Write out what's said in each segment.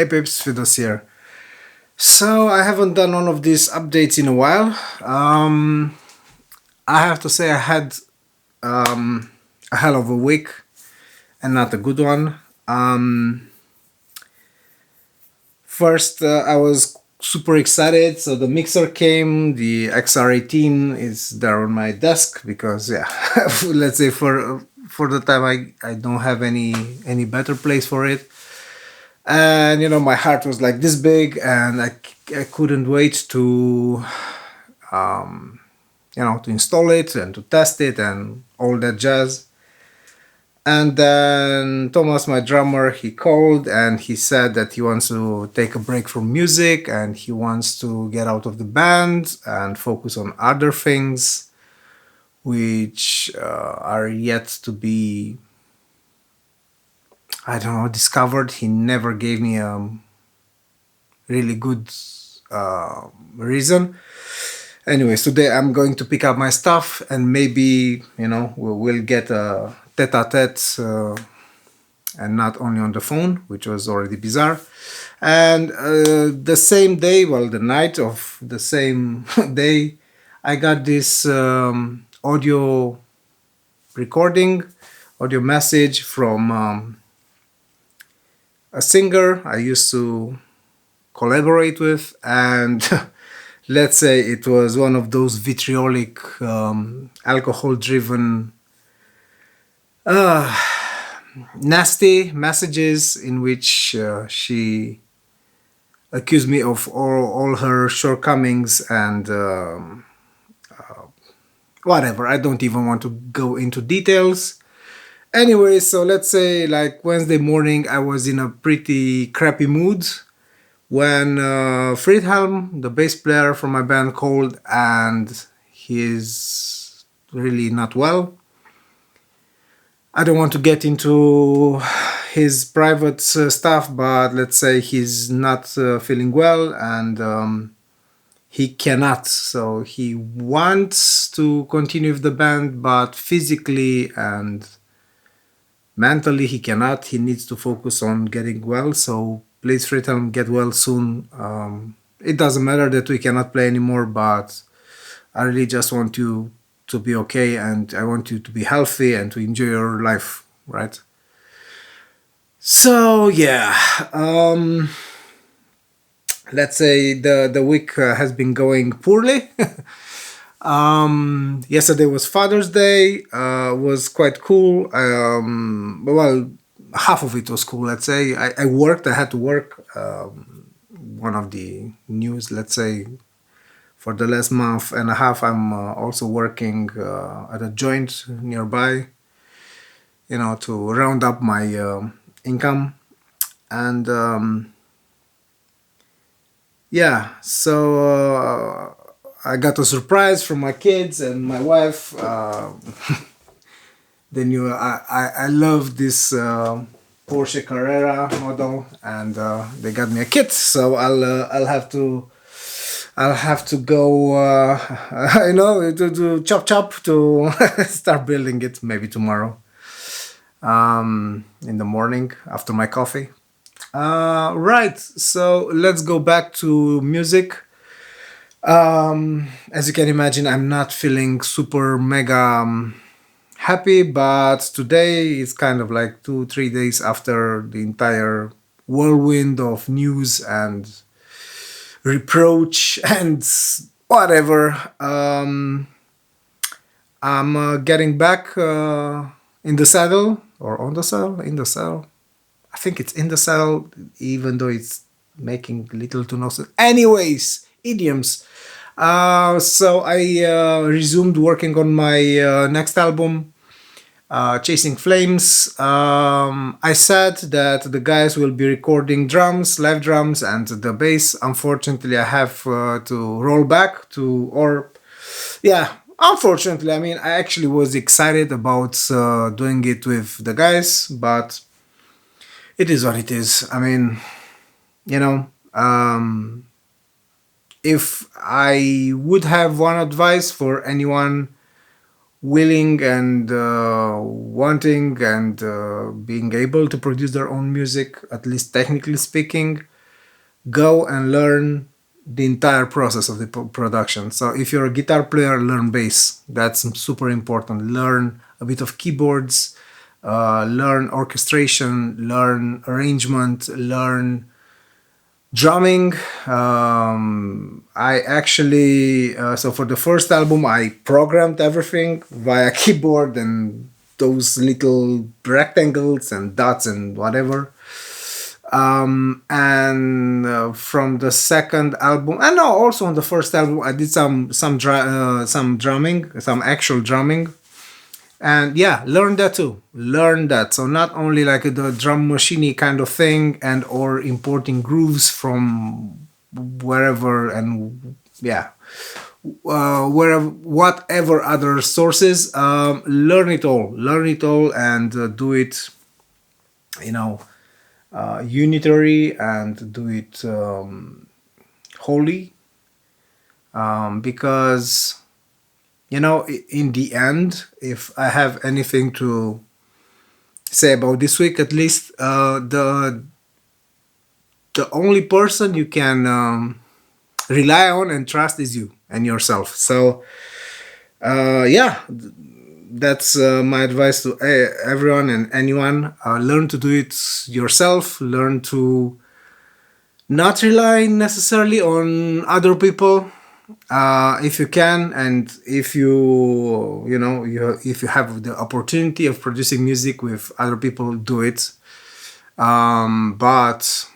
Pips, Fidos here. So I haven't done one of these updates in a while. I have to say I had a hell of a week and not a good one. First, I was super excited. So the mixer came. The XR18 is there on my desk because yeah, let's say for the time I don't have any better place for it. And my heart was like this big, and I couldn't wait to to install it and to test it and all that jazz. And then Thomas, my drummer, he called and he said that he wants to take a break from music and he wants to get out of the band and focus on other things which are yet to be, I don't know, discovered. He never gave me a really good reason. Anyways, today I'm going to pick up my stuff and maybe, we'll get a tete-a-tete and not only on the phone, which was already bizarre. And the same day, well, the night of the same day, I got this audio message from a singer I used to collaborate with, and let's say it was one of those vitriolic, alcohol-driven, nasty messages in which she accused me of all her shortcomings and whatever. I don't even want to go into details. Anyway, so let's say like Wednesday morning, I was in a pretty crappy mood when Friedhelm, the bass player from my band, called, and he's really not well. I don't want to get into his private stuff, but let's say he's not feeling well and he cannot. So he wants to continue with the band, but physically and mentally he cannot. He needs to focus on getting well. So please, Friedhelm, get well soon. It doesn't matter that we cannot play anymore, but I really just want you to be okay, and I want you to be healthy and to enjoy your life, right? So yeah, let's say the week has been going poorly. Yesterday was Father's Day, was quite cool. Well, half of it was cool, let's say. I had to work. One of the news, let's say, for the last month and a half, I'm also working at a joint nearby, to round up my income. And yeah, so I got a surprise from my kids and my wife. They knew I love this Porsche Carrera model, and they got me a kit. So I'll have to go, to chop to start building it maybe tomorrow, in the morning after my coffee. Right. So let's go back to music. As you can imagine, I'm not feeling super mega happy, but today is kind of like 2-3 days after the entire whirlwind of news and reproach and whatever. I'm getting back in the saddle, or on the saddle, in the saddle. I think it's in the saddle, even though it's making little to no sense. Anyways, idioms. So I resumed working on my next album, Chasing Flames. I said that the guys will be recording drums, live drums, and the bass. Unfortunately, I have to roll back unfortunately. I mean, I actually was excited about doing it with the guys, but it is what it is. I mean, if I would have one advice for anyone willing and wanting and being able to produce their own music, at least technically speaking, go and learn the entire process of the production. So if you're a guitar player, learn bass. That's super important. Learn a bit of keyboards, learn orchestration, learn arrangement, learn drumming. I actually, so for the first album, I programmed everything via keyboard and those little rectangles and dots and whatever. And from the second album, and no, also on the first album, I did some drumming, some actual drumming, and yeah, learn that too. Learn that. So not only like the drum machiney kind of thing, and or importing grooves from wherever, and yeah, wherever, whatever other sources. Learn it all. Learn it all, and do it. You know, unitary, and do it wholly, because in the end, if I have anything to say about this week, at least the only person you can rely on and trust is you and yourself. So yeah, that's my advice to everyone and anyone. Learn to do it yourself. Learn to not rely necessarily on other people, if you can, and if if you have the opportunity of producing music with other people, do it. But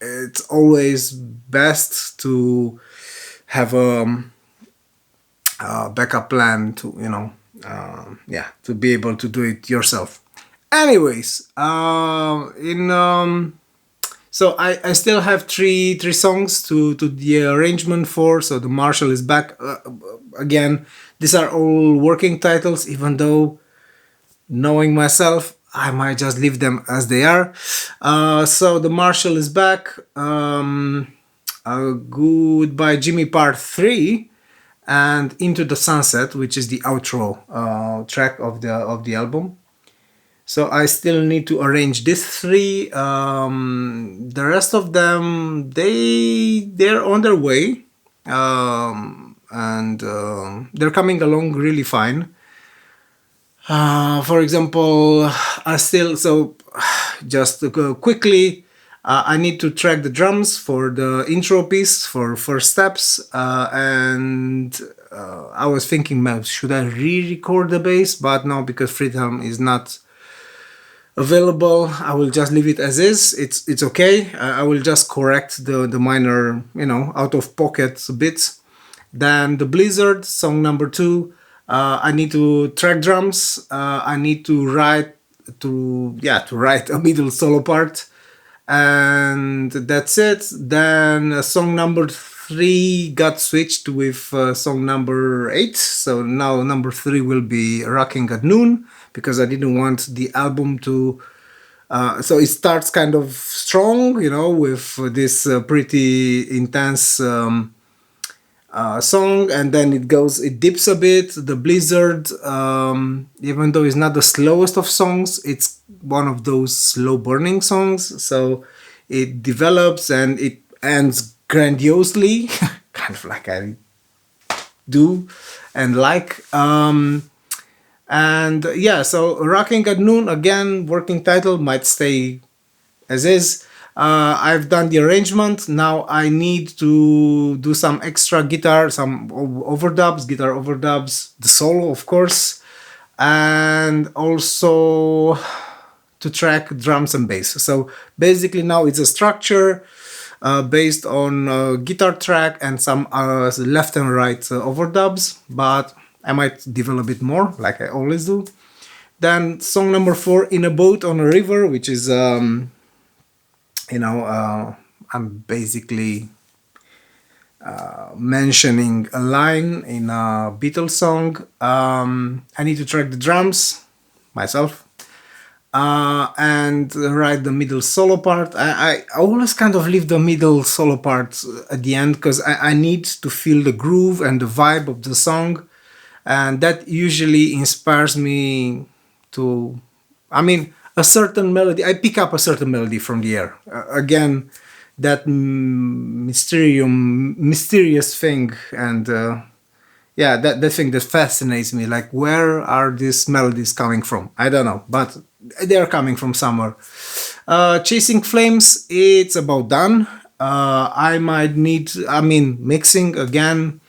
it's always best to have a backup plan to to be able to do it yourself. Anyways, so I still have three songs to the arrangement for. So the Marshall is back again. These are all working titles, even though, knowing myself, I might just leave them as they are. So the Marshall is back. Goodbye Jimmy Part 3 and Into the Sunset, which is the outro track of the album. So I still need to arrange these three. The rest of them, they're on their way, and they're coming along really fine. For example, I still just quickly. I need to track the drums for the intro piece for First Steps, and I was thinking, man, should I re-record the bass? But no, because Friedhelm is not available. I will just leave it as is. It's okay. I will just correct the minor, out of pocket bits. Then the Blizzard song number 2. I need to track drums. I need to write a middle solo part, and that's it. Then song number 3 got switched with song number 8. So now number 3 will be Rocking at Noon, because I didn't want the album to. So it starts kind of strong, with this pretty intense song, and then it dips a bit. The Blizzard, even though it's not the slowest of songs, it's one of those slow burning songs. So it develops and it ends grandiosely, kind of like I do and like. And yeah, so Rocking at Noon, again, working title, might stay as is. I've done the arrangement. Now I need to do some extra guitar, some guitar overdubs, the solo, of course, and also to track drums and bass. So basically now it's a structure based on a guitar track and some left and right overdubs, but I might develop it more, like I always do. Then song number 4, In a Boat on a River, which is I'm basically mentioning a line in a Beatles song. I need to track the drums myself and write the middle solo part. I always kind of leave the middle solo part at the end, because I need to feel the groove and the vibe of the song. and that usually inspires me to, I mean, a certain melody. I pick up a certain melody from the air. Again, that mysterious thing, and yeah, that thing that fascinates me. Like, where are these melodies coming from? I don't know, but they are coming from somewhere. Chasing Flames, it's about done. I might need, I mean, mixing again.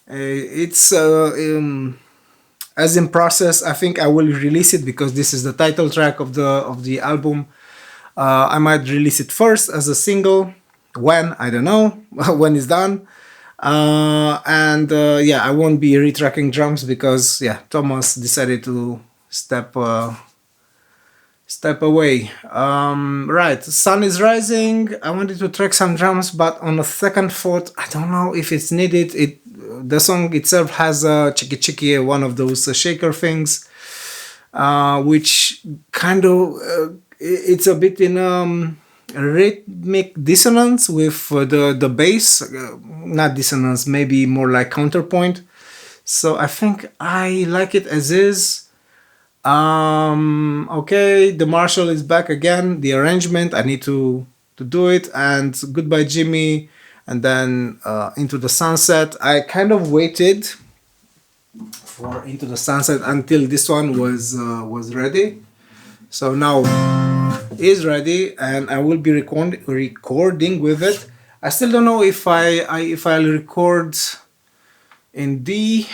It's as in process. I think I will release it because this is the title track of the album. I might release it first as a single. When, I don't know. When it's done. And yeah, I won't be retracking drums because yeah, Thomas decided to step away. Right, sun is rising. I wanted to track some drums, but on a second thought, I don't know if it's needed. The song itself has a chicky chicky, one of those shaker things, which kind of it's a bit in rhythmic dissonance with the bass, not dissonance, maybe more like counterpoint. So I think I like it as is. Okay, the Marshall is back again. The arrangement, I need to do it. And Goodbye Jimmy, and then Into the Sunset. I kind of waited for Into the Sunset until this one was ready. So now is ready, and I will be recording with it. I still don't know if I'll record in D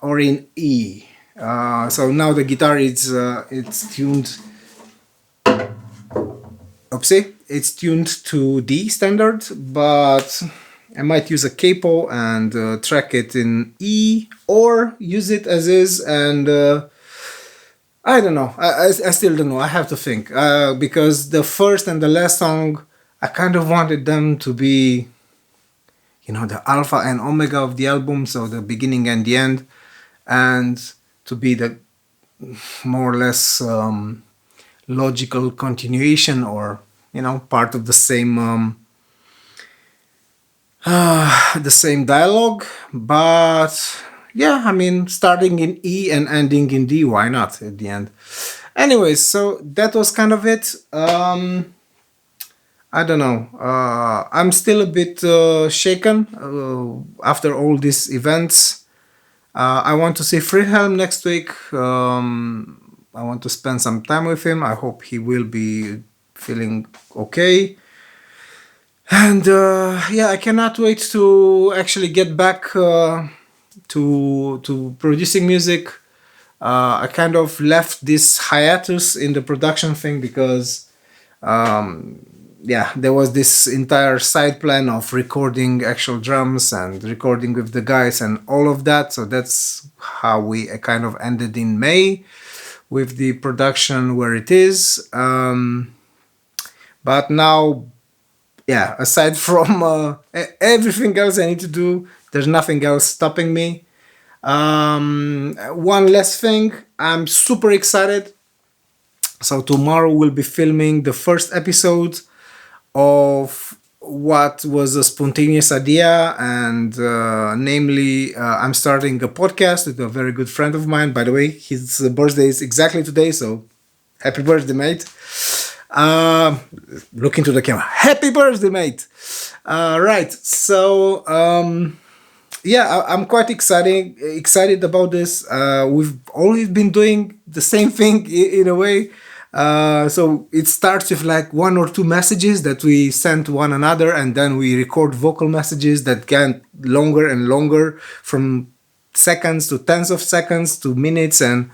or in E. So now the guitar is it's tuned. Oopsie, it's tuned to D standard, but I might use a capo and track it in E, or use it as is. And I don't know. I still don't know. I have to think because the first and the last song, I kind of wanted them to be, the alpha and omega of the album, so the beginning and the end, and to be the more or less logical continuation, or part of the same dialogue. But yeah, I mean, starting in E and ending in D, why not at the end? Anyways, so that was kind of it. I don't know. I'm still a bit shaken after all these events. I want to see Friedhelm next week. I want to spend some time with him. I hope he will be feeling okay. And yeah, I cannot wait to actually get back to producing music. I kind of left this hiatus in the production thing because yeah, there was this entire side plan of recording actual drums and recording with the guys and all of that. So that's how we kind of ended in May with the production where it is. But now, yeah, aside from everything else I need to do, there's nothing else stopping me. One last thing, I'm super excited. So tomorrow we'll be filming the first episode of what was a spontaneous idea, and namely I'm starting a podcast with a very good friend of mine. By the way, his birthday is exactly today, so happy birthday, mate. Look into the camera. Happy birthday, mate. Right, so yeah, I'm quite excited about this. We've always been doing the same thing in a way. So it starts with like one or two messages that we send to one another, and then we record vocal messages that get longer and longer, from seconds to tens of seconds to minutes, and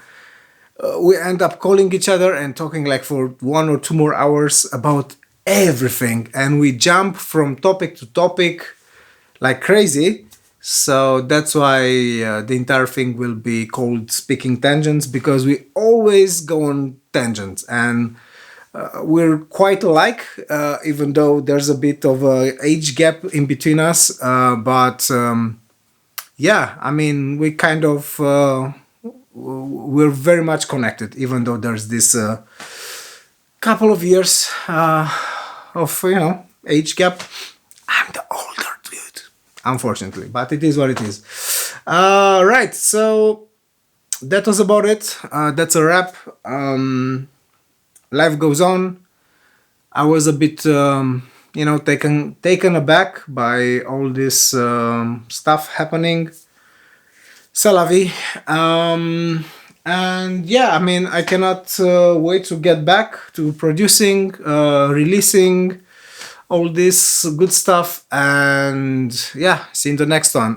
we end up calling each other and talking like for 1 or 2 more hours about everything, and we jump from topic to topic like crazy. So that's why the entire thing will be called Speaking Tangents, because we always go on tangents, and we're quite alike, even though there's a bit of a age gap in between us. But yeah, I mean, we kind of we're very much connected, even though there's this couple of years of age gap. I'm the older dude, unfortunately, but it is what it is. Right, so that was about it. That's a wrap. Life goes on. I was a bit, taken aback by all this stuff happening. C'est la vie. And yeah, I mean, I cannot wait to get back to producing, releasing all this good stuff. And yeah, see you in the next one.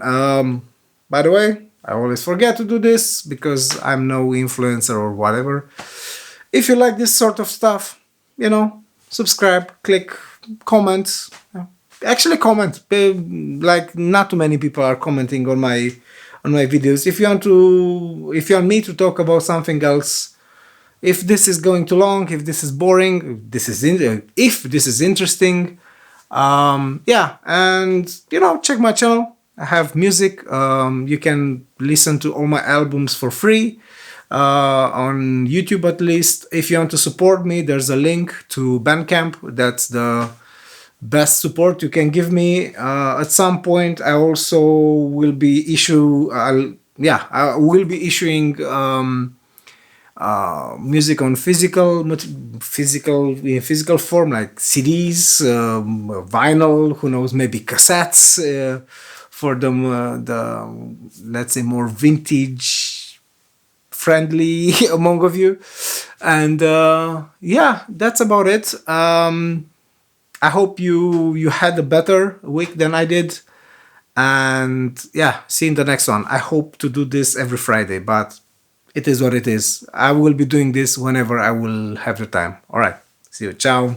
By the way, I always forget to do this because I'm no influencer or whatever. If you like this sort of stuff, subscribe, click, comment. Actually, comment. Like, not too many people are commenting on my videos. If you want me to talk about something else, if this is going too long, if this is boring, if this is interesting, yeah, and check my channel. I have music. You can listen to all my albums for free on YouTube at least. If you want to support me, there's a link to Bandcamp. That's the best support you can give me. At some point, I also will be I will be issuing music on physical form, like CDs, vinyl, who knows, maybe cassettes, for the let's say more vintage friendly among of you. And yeah, that's about it. I hope you had a better week than I did. And yeah, see you in the next one. I hope to do this every Friday, but it is what it is. I will be doing this whenever I will have the time. All right. See you. Ciao.